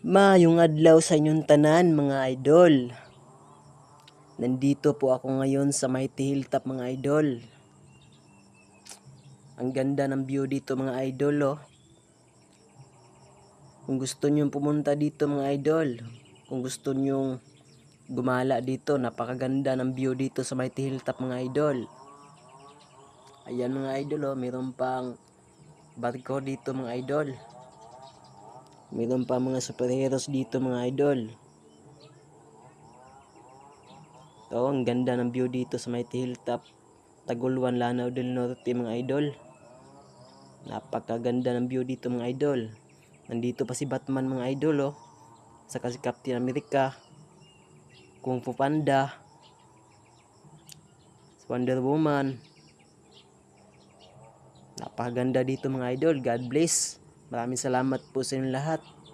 Maayong adlaw sa inyong tanan mga idol. Nandito po ako ngayon sa Mighty Hilltop mga idol. Ang ganda ng view dito mga idol oh. Kung gusto nyong pumunta dito mga idol, kung gusto nyong gumala dito, napakaganda ng view dito sa Mighty Hilltop mga idol. Ayan mga idol oh, mayroon pang barko dito mga idol. Mayroon pa mga superheroes dito mga idol. Oh, ang ganda ng view dito sa Mighty Hilltop, Taguluan, Lanao del Norte mga idol. Napakaganda ng view dito mga idol. Nandito pa si Batman mga idol oh. Saka si Captain America, Kung Fu Panda, Wonder Woman. Napakaganda dito mga idol. God bless. Maraming salamat po sa inyong lahat.